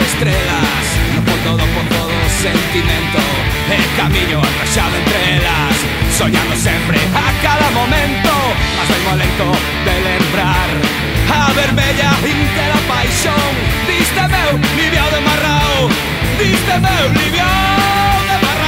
Estrelas, no por todo sentimento, el camino atravesado entre elas, soñando sempre a cada momento, mas ben molento de lembrar a vermella intera paixón. Diste meu liviao de marrao, diste meu liviao de marrao.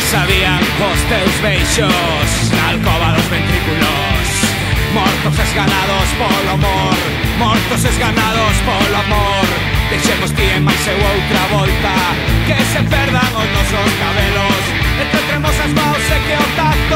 Sabían os teus beixos na alcoba dos ventrículos, mortos esganados polo amor, mortos esganados polo amor. Deixemos ti en máis eu outra volta, que se perdan os nosos cabelos entre tremosas maus e que o taco